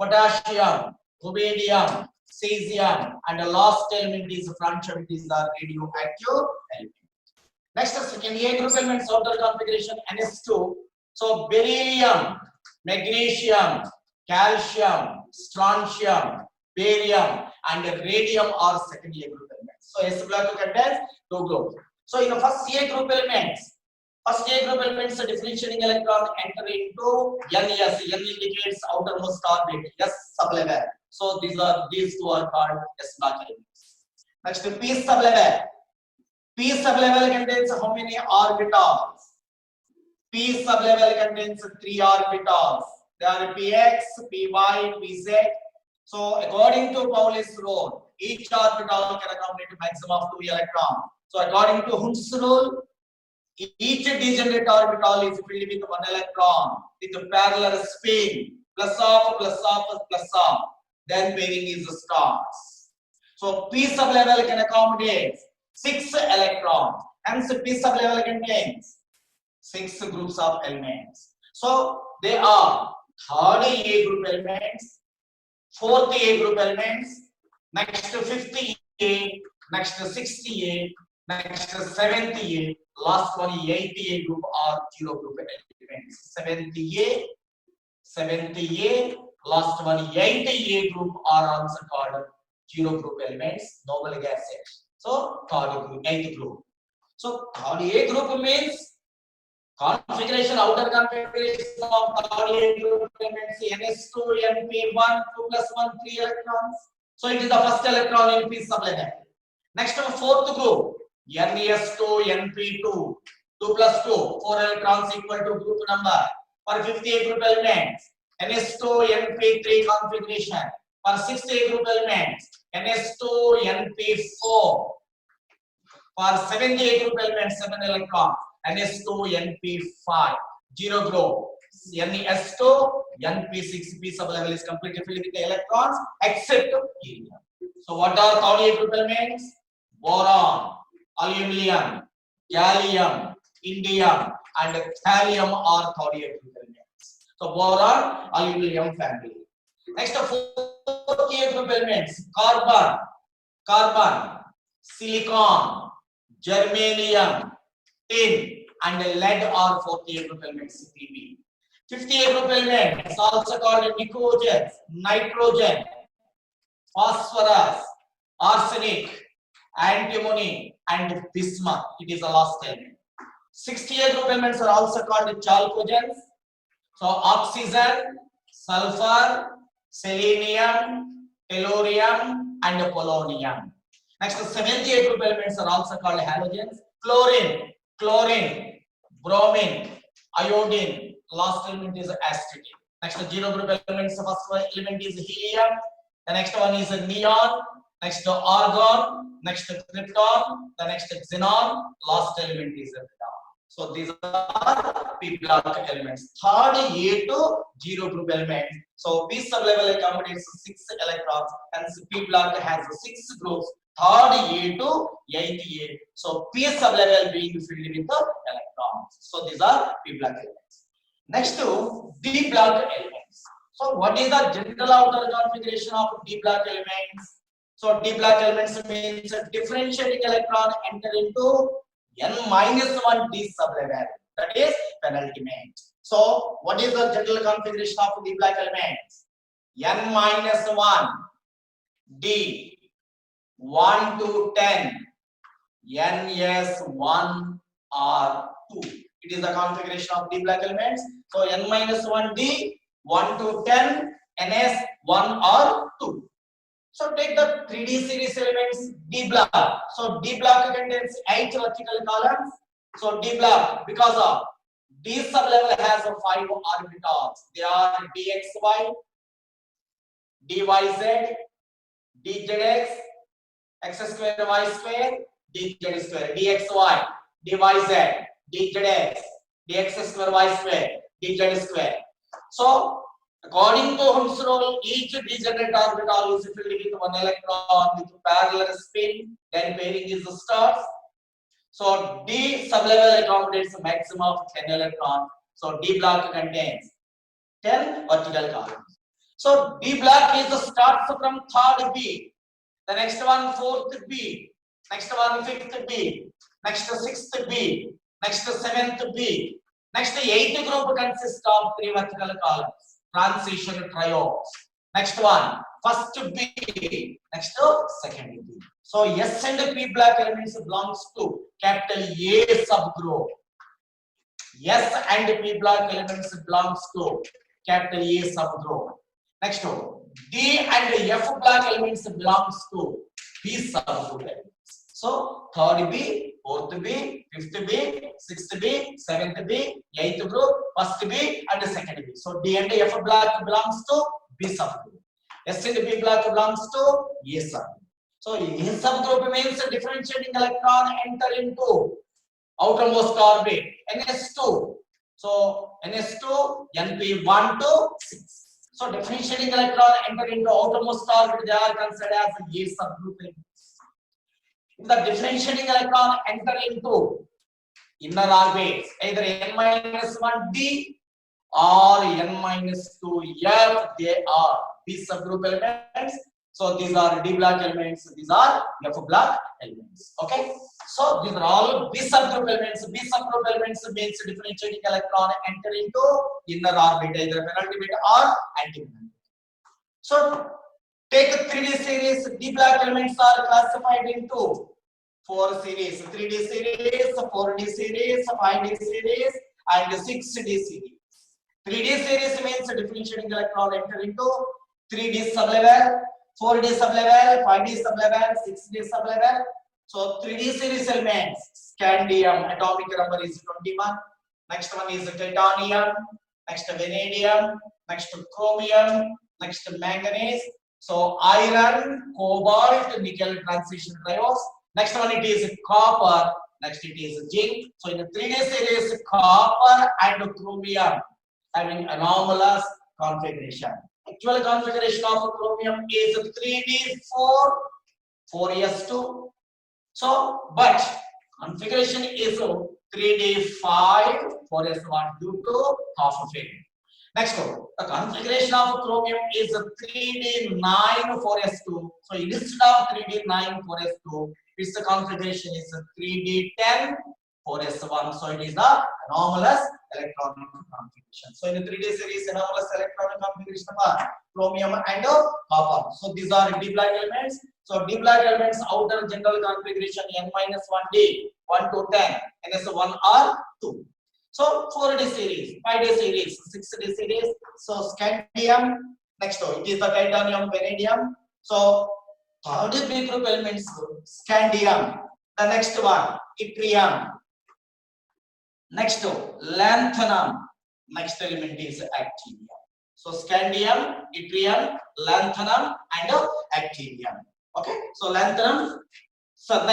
potassium, rubidium, cesium, and the last element is francium. It is the radioactive element. Next, second A group elements outer configuration NS2. So beryllium, magnesium, calcium, strontium, barium, and radium are second A group elements. So S block contains two groups. So in the first A group elements, differentiating electron enter into NS. N indicates outermost orbit. S sublevel. So these two are called S block elements. Next, P sublevel. P sublevel contains how many orbitals? P sublevel contains 3 orbitals. They are Px, Py, Pz. So according to Pauli's rule, each orbital can accommodate a maximum of 2 electrons. So according to Hund's rule, each degenerate orbital is filled with 1 electron with a parallel spin, plus of. Then pairing is starts. So P sublevel can accommodate 6 electrons. Hence P sublevel contains 6 groups of elements. So they are third A group elements, fourth A group elements, next fifth A, next sixth A, next seventh A, last one eighth A group are 0 group elements. Seventh A, last one eighth A group are also called 0 group elements, noble gases. So third group, eighth group. So third A group means configuration, outer configuration of third A group elements NS2, NP1, 2 plus 1, 3 electrons. So it is the first electron in P sublevel. Next one, fourth group, NS2, NP2, 2 plus 2, 4 electrons equal to group number. For fifth A group elements, NS2, NP3 configuration. For sixth A group elements, NS2, NP4. For seventh A group elements, 7 electrons. NS2, NP5, 0 group. NS2, NP6, P sublevel is completely filled with the electrons except helium. So what are third A group elements? Boron, aluminum, gallium, indium, and thallium are third A group elements. So boron, aluminum family. Next, fourth A group elements: carbon, silicon, germanium, tin, and lead are fourth A group elements. Pb. Fifth A group elements also called nitrogen, phosphorus, arsenic, antimony, and bismuth. It is the last element. Sixth A group elements are also called chalcogens. So oxygen, sulfur, selenium, tellurium, and polonium. Next, seventh A group elements are also called halogens. Chlorine, bromine, iodine. Last element is astatine. Next, 0 group elements. The first element is helium. The next one is neon. Next, argon. Next, krypton. The next, xenon. Last element is radon. So these are P block elements. Third A to 0 group element. So P sublevel accommodates 6 electrons, and P block has 6 groups. Third A to 8th A. So P sublevel being filled with the electrons. So these are P block elements. Next to D block elements. So what is the general outer configuration of D block elements? So D block elements means a differentiating electron enter into N-1 D sublevel. That is penultimate. So what is the general configuration of D block elements? N-1 D 1 to 10 NS1 or 2. It is the configuration of D block elements. So N-1 D 1 to 10 NS1 or 2. So take the 3D series elements D block. So D block contains 8 vertical columns. So D block, because of D sublevel has 5 orbitals. They are dxy, dyz, dzx, x square y square, dz square, dxy, dyz, dzx, dx square y square, dz square. So according to Hund's rule, each degenerate orbital is filled with 1 electron with parallel spin, then pairing is starts. So D sublevel accommodates a maximum of 10 electrons. So D block contains 10 vertical columns. So D block is starts from third B, the next one fourth B, next one fifth B, next sixth B, next seventh B, next eighth group consists of three vertical columns, transition trios. Next one first B, next second B. So S and P block elements belongs to capital A subgroup. S and P block elements belongs to capital A subgroup. Next D and F block elements belongs to B subgroup elements. So third B, fourth B, fifth B, sixth B, seventh B, eighth group, first B and second B. So D and F block belongs to B subgroup. S and P block belongs to A subgroup. So A subgroup means differentiating electron enter into outermost orbit NS2. So NS2, NP1 to 6. So differentiating electron enter into outermost orbit, they are considered as A subgroup elements. If the differentiating electron enter into inner orbits, either n-1d or n-2f, they are B subgroup elements. So these are D block elements, these are F block elements. Okay. So these are all B subgroup elements. B subgroup elements means differentiating electron enter into inner orbit, either penultimate or antipenultimate. So take a 3D series. D block elements are classified into 4 series: 3D series, 4D series, 5D series, and 6D series. 3D series means differentiating electron enter into 3D sublevel, 4D sublevel, 5D sublevel, 6D sublevel. So 3D series elements: scandium, atomic number is 21. Next one is titanium, next vanadium, next chromium, next manganese. So iron, cobalt, nickel transition trios. Next one it is copper, next it is zinc. So in the 3D series, copper and chromium having anomalous configuration. Actual configuration of chromium is 3D4, 4s2. So, but configuration is 3D5, 4s1 due to half of it. Next, the configuration of chromium is 3D9, 4s2. So instead of 3D9, 4s2, its configuration is 3D10, 4s1. So it is the anomalous electronic configuration. So in the 3D series, anomalous electronic configuration are chromium and copper. So these are D block elements. So D block elements outer general configuration n-1d, 1 to 10, ns1 or 2. So 4D series, 5D series, 6D series. So scandium. Next it is the titanium, vanadium. So third B group elements, scandium. The next one, yttrium. Next lanthanum. Next element is actinium. So scandium, yttrium, lanthanum, and actinium. Okay. So lanthanum. So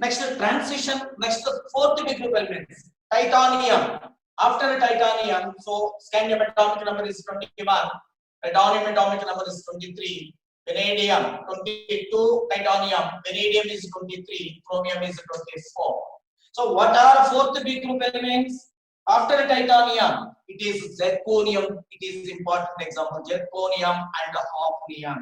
next transition. Next fourth B group elements, titanium. After titanium, so scandium atomic number is 21. Titanium atomic number is 23. Vanadium 22. Titanium. Vanadium is 23. Chromium is 24. So what are fourth B group elements? After titanium, it is zirconium. It is important example, zirconium and hafnium.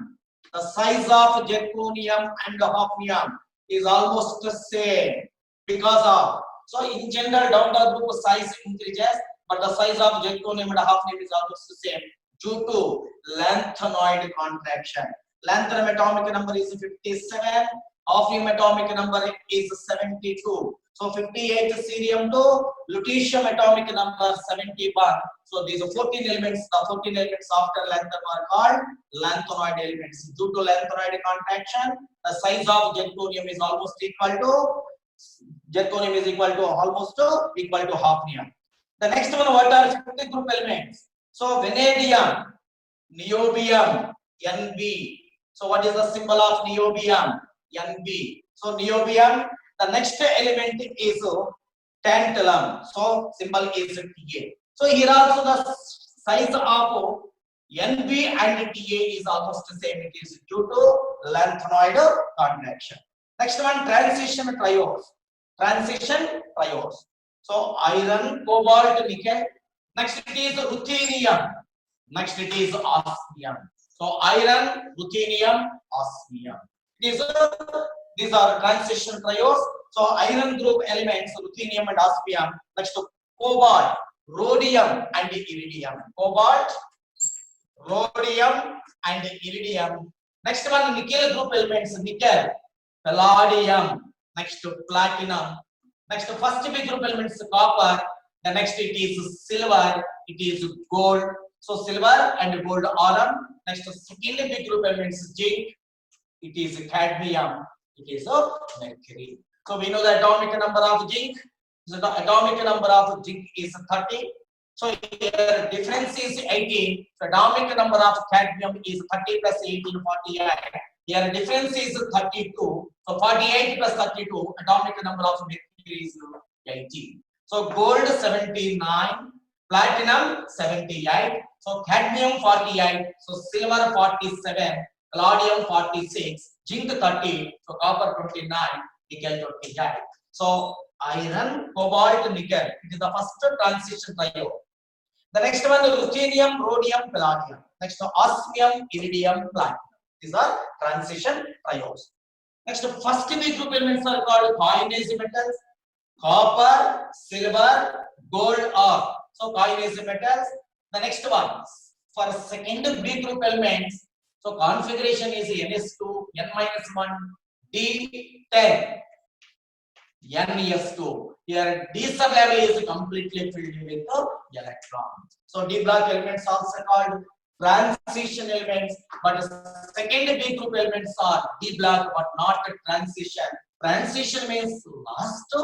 The size of zirconium and hafnium is almost the same because of, so in general down the group size increases, but the size of zirconium and hafnium is almost the same due to lanthanoid contraction. Lanthanum atomic number is 57. Hafnium atomic number is 72. So 58 cerium to lutetium atomic number 71. So these are 14 elements. The 14 elements after lanthanum are called lanthanoid elements. Due to lanthanoid contraction, the size of zirconium is almost equal to hafnium. The next one, what are fifth group elements? So vanadium, niobium, Nb. So what is the symbol of niobium? Nb. So niobium. The next element is tantalum. So symbol is Ta. So here also the size of Nb and Ta is almost the same. It is due to lanthanoid contraction. Next one, transition trios. So iron, cobalt, nickel. Next it is ruthenium. Next it is osmium. So iron, ruthenium, osmium. These are transition trios. So iron group elements, ruthenium and osmium. Next to cobalt, rhodium and iridium. Cobalt, rhodium and iridium. Next one, nickel group elements, nickel, palladium. Next to platinum. Next to first big group elements, copper. The next it is silver, it is gold. So silver and gold atom. Next second big group elements, zinc, it is cadmium, it is mercury. So we know the atomic number of zinc. So the atomic number of zinc is 30. So here difference is 18. So atomic number of cadmium is 30 plus 18, 48. Here difference is 32. So 48 plus 32, atomic number of mercury is 18. So gold 79, platinum 78, so cadmium 48, so silver 47, palladium 46, zinc 30, so copper 29, nickel 28. So iron, cobalt, nickel, it is the first transition trio. The next one is ruthenium, rhodium, palladium. Next osmium, iridium, platinum. These are transition trios. Next first big group elements are called coinage metals. Copper, silver, gold, or so coinage metals. The next one for second big group elements. So configuration is Ns2, N-1, D10, Ns2. Here D sublevel is completely filled with electrons. So D block elements also called transition elements, but second big group elements are D block but not transition. Transition means last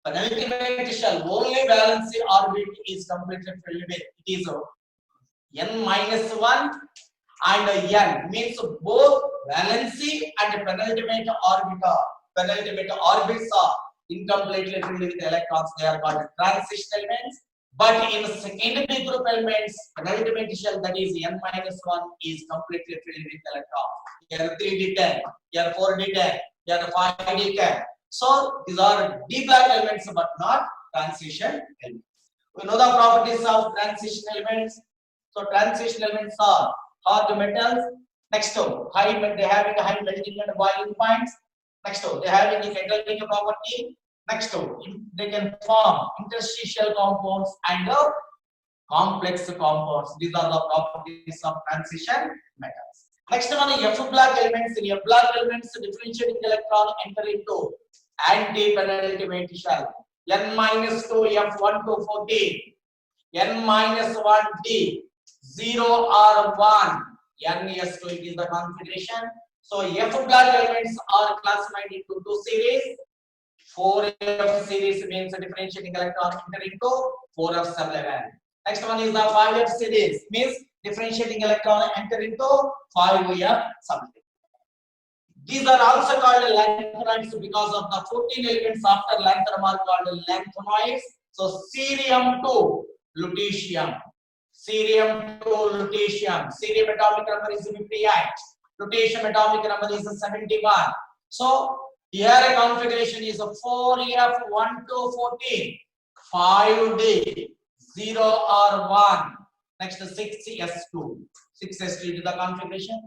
penultimate shell, only valency orbit is completely filled with. It is N-1 and N means both valency and penultimate orbits are incompletely filled with electrons. They are called transition elements. But in second big group elements, penultimate shell, that is N-1 is completely filled with electrons. Here 3d10, here 4d10, here 5d10. So these are D block elements but not transition elements. We know the properties of transition elements. So transition elements are hard metals. Next to they having high melting and boiling points. Next to they having the catalytic property. Next to they can form interstitial compounds and complex compounds. These are the properties of transition metals. Next one is F block elements. In F block elements, differentiating electron enter into anti-penultimate shell. N-2 F1 to 14, N-1 D, 0 or 1, Ns2, it is the configuration. So F block elements are classified into two series. 4F series means differentiating electron enter into 4F sublevel. Next one is the 5F series, means differentiating electron enter into 5F sublevel. These are also called lanthanoids because of the 14 elements after lanthanum are called lanthanoids. So cerium to lutetium. Cerium to lutetium. Cerium atomic number is 58. Lutetium atomic number is 71. So here a configuration is 4F1 to 14. 5D. 0 or 1. Next 6S2. 6S2 is the configuration.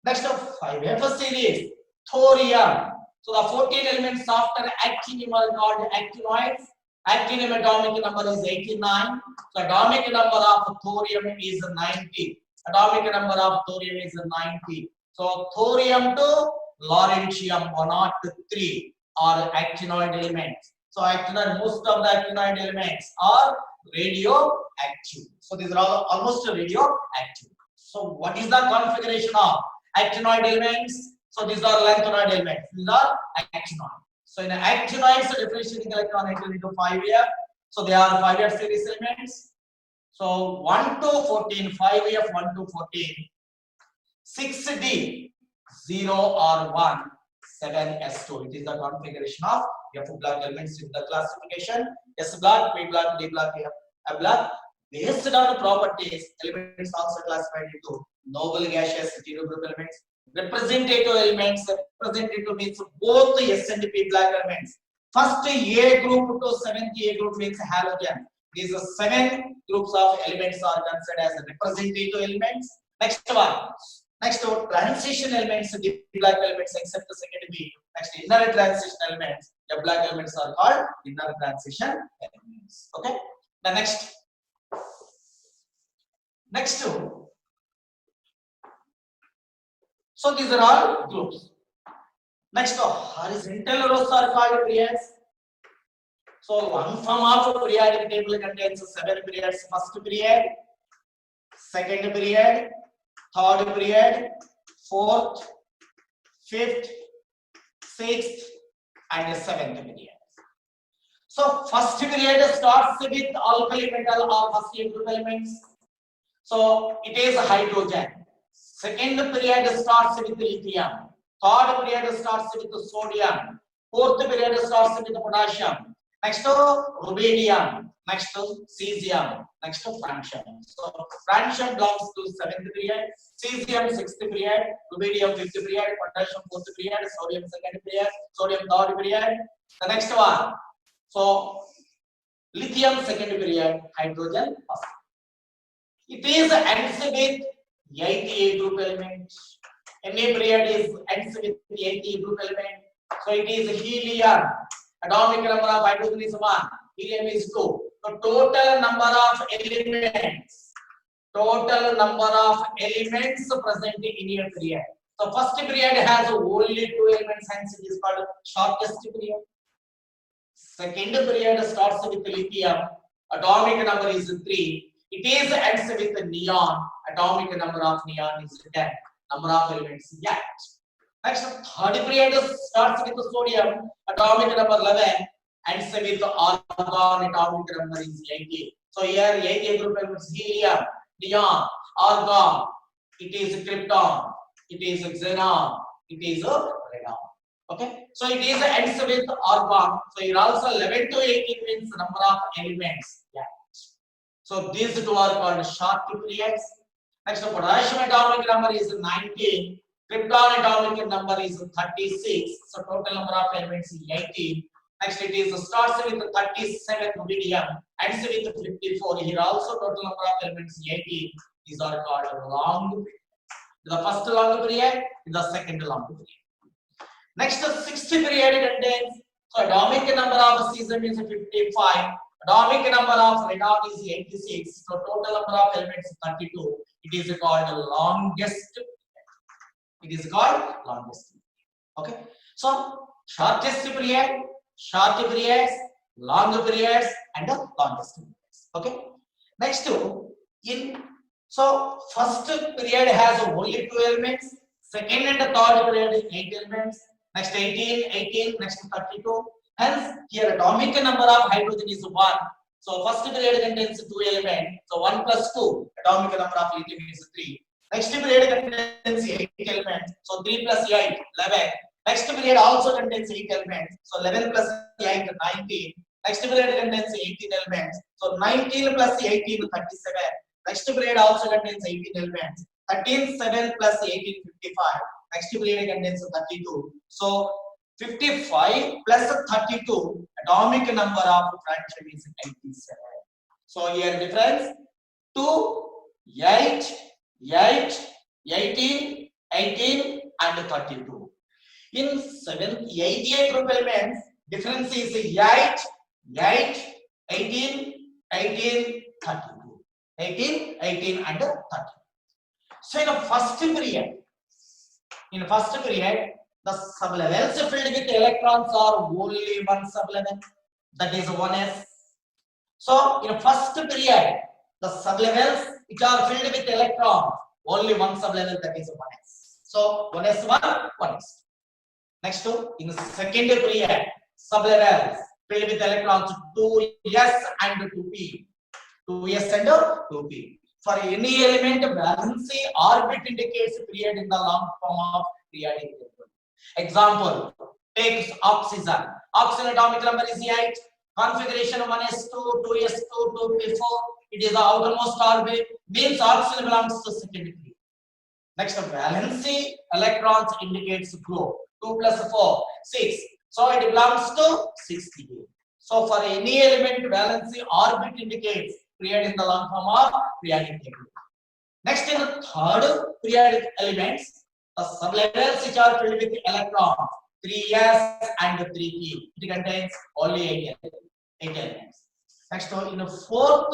Next 5F series, thorium. So the 14 elements after actinium are called actinoids. Actinium atomic number is 89. So atomic number of thorium is 90. Atomic number of thorium is 90. So thorium to lawrencium 103 are actinoid elements. So actinoid, most of the actinoid elements are radioactive. So these are all almost radioactive. So what is the configuration of actinoid elements? So these are lanthanoid elements. These are actinoid. So in actinoids, the differentiating electron enter into 5F. So they are 5F series elements. So 1 to 14, 5F 1 to 14, 6D, 0 or 1, 7S2. It is the configuration of F block elements in the classification. S block, P block, D block, F block. Based on the properties, elements also classified into noble gaseous zero group elements, representative elements. Representative means both the S and P block elements. First A group to 7th A group means halogen. These are 7 groups of elements are considered as representative elements. Next one. Next one, transition elements, the black elements except the second B. Next, inner transition elements, the black elements are called inner transition elements. Okay. The next two. So these are all groups. Next, horizontal rows are called periods. So one form of periodic table contains 7 periods. First period, second period, third period, fourth, fifth, sixth, and seventh period. So first period starts with alkali metal or first group elements. So it is hydrogen. Second period starts with lithium. Third period starts with sodium. Fourth period starts with potassium. Next to rubidium. Next to cesium. Next to francium. So francium belongs to 7th period. Cesium 6th period. Rubidium 5th period. Potassium 4th period. Sodium 2nd period. Sodium 3rd period. The next one. So lithium 2nd period. Hydrogen 1st. It is ends with 88 group elements. Any period ends with 88 group element. So it is helium. Atomic number of hydrogen is 1. Helium is 2. So total number of elements. Total number of elements present in a period. So first period has only 2 elements, hence it is called shortest period. Second period starts with lithium. Atomic number is 3. It is ends with neon. Atomic number of neon is 10. Number of elements is 8. Next, third period starts with sodium. Atomic number 11. Ends with argon. Atomic number is 18. So here 88 group elements: helium, neon, argon. It is krypton. It is xenon. It is radon. Okay. So it is ends with argon. So here also 11 to 18 means number of elements. Yeah. So these two are called short periods. Next, potassium atomic number is 19. Krypton atomic number is 36. So total number of elements is 18. Next, it is starts with 37 rubidium, ends with 54. Here also total number of elements is 18. These are called long periods. The first long period, the second long period. Next, the 60 period contains, so atomic number of cesium is 55. Atomic number of radon is 86. So total number of elements is 32. It is called the longest. It is called longest. Okay. So shortest period, short periods, long periods, and the longest periods. Okay. Next, so first period has only 2 elements. Second and the third period is 8 elements. Next 18, next 32. Hence, here atomic number of hydrogen is 1. So first period contains 2 elements. So 1 plus 2, atomic number of lithium is 3. Next period contains 8 elements. So 3 plus 8, 11. Next period also contains 8 elements. So 11 plus 8, 19. Next period contains 18 elements. So 19 plus 18, 37. Next period also contains 18 elements. 13, 7 plus 18, 55. Next period contains 32. So 55 plus 32, atomic number of fraction is 87. So here difference 2, 8, 8, 18, 18 and 32. In 88 group elements, difference is 8, 8, 18, 18, 32. 18, 18 and 32. So in the first period, the sublevels filled with electrons are only one sublevel, that is 1s. So in first period, the sublevels which are filled with electrons, only one sublevel, that is 1s. So 1s1, 1s. Next, in second period, sublevels filled with electrons 2s and 2p. 2s and 2p. For any element, valency orbit indicates period in the long form of periodic table. Example, takes oxygen. Oxygen atomic number is 8. Configuration 1s2, 2s2, 2p4. It is the outermost orbit. Means oxygen belongs to second period. Next, valency electrons indicates group. 2 plus 4, 6. So it belongs to 6 period. So for any element, valency orbit indicates period in the long form of periodic table. Next, in the third periodic elements, the sublevels which are filled with electrons, 3s and 3p. It contains only 8 elements. Next, in the fourth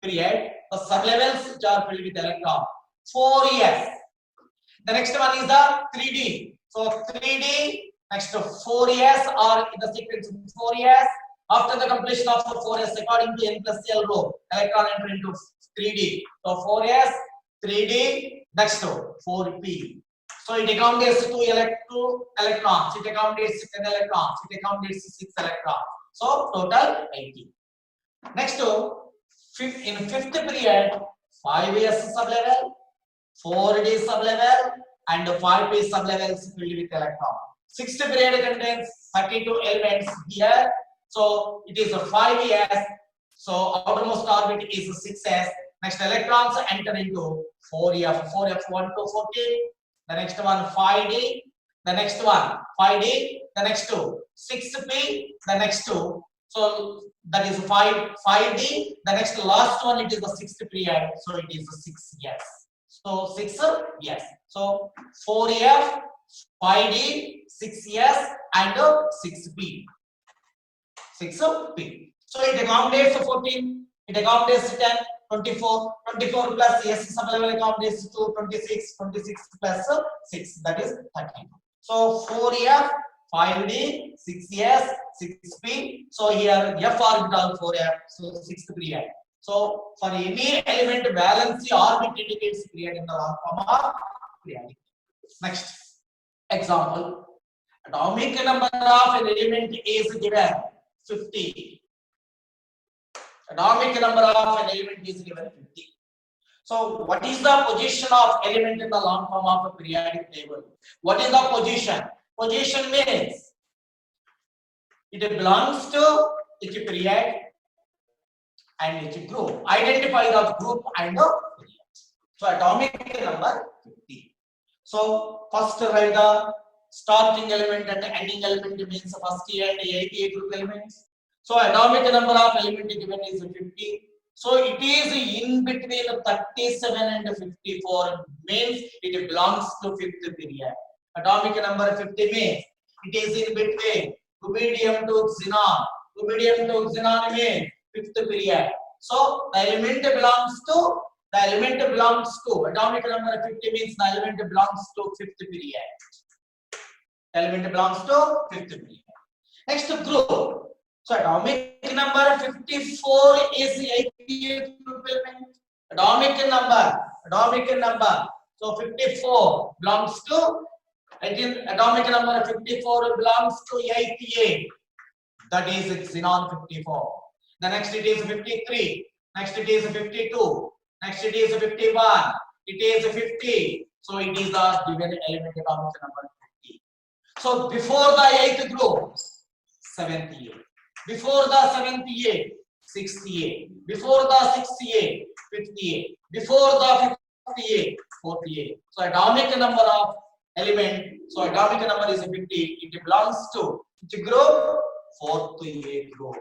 period, the sublevels which are filled with electrons, 4s. The next one is the 3d. So 3d, next 4s are in the sequence of 4s. After the completion of the 4s, according to n plus l rule, electron enter into 3d. So 4s, 3d, next 4p. So it accommodates 2 electrons, it accommodates 10 electrons, it accommodates 6 electrons. So total 80. Next, in fifth period, 5s sublevel, 4d sublevel, and 5p sublevels filled with electron. Sixth period contains 32 elements here. So it is a 5s. So outermost orbit is 6s. Next, electrons enter into 4f, 4f1 to 14. The next one 5d. The next one 5d. The next two 6p. The next two. So that is 5d. The next last one, it is the sixth period. So it is 6s. So 6 yes. So 4f, 5d, 6s, and 6p. 6p. So it accommodates 14, it accommodates 10, 24, 24 plus s sublevel accommodates to 26, 26 plus 6, that is 32. So 4f, 5d, 6s, 6p. So here f orbital 4f, so 6th period. So for any element, valency orbit indicates period in the long form of periodic. Next example, atomic number of an element is given 50. Atomic number of an element is given 50. So what is the position of element in the long form of a periodic table? What is the position? Position means it belongs to each period and each group. Identify the group and the period. So atomic number 50. So first write the starting element and ending element means first and 88 group elements. So atomic number of element given is 50. So it is in between 37 and 54, means it belongs to fifth period. Atomic number 50 means it is in between rubidium to xenon. Rubidium to xenon means fifth period. So the element belongs to atomic number 50 means the element belongs to fifth period. Element belongs to fifth period. Next group. So atomic number 54 is 88 group element. Atomic number. So 54 belongs to atomic number 54 belongs to 88. That is xenon 54. The next it is 53. Next it is 52. Next it is 51. It is 50. So it is the given element atomic number 50. So before the 8th group, 78. Before the 78, 68. Before the 68, 58. Before the 58, 48. So atomic number of element. So atomic number is 50. It belongs to which group? 4th to 8th group.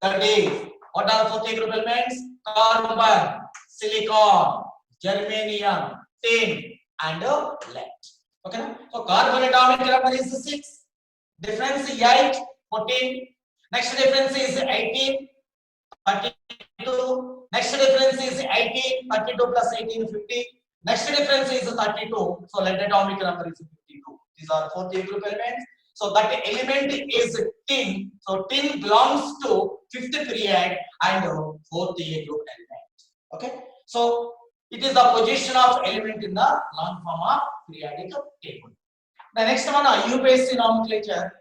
That is, what are 4th group elements? Carbon, silicon, germanium, tin, and lead. Okay. So carbon atomic number is 6. Difference 8, 14. Next difference is 18, 32. Next difference is 18, 32 plus 18, 50. Next difference is 32. So lead atomic number is 52. These are 4th group elements. So that element is tin. So tin belongs to 5th period and 4th group element. Okay. So it is the position of element in the long form of periodic table. The next one, IUPAC nomenclature.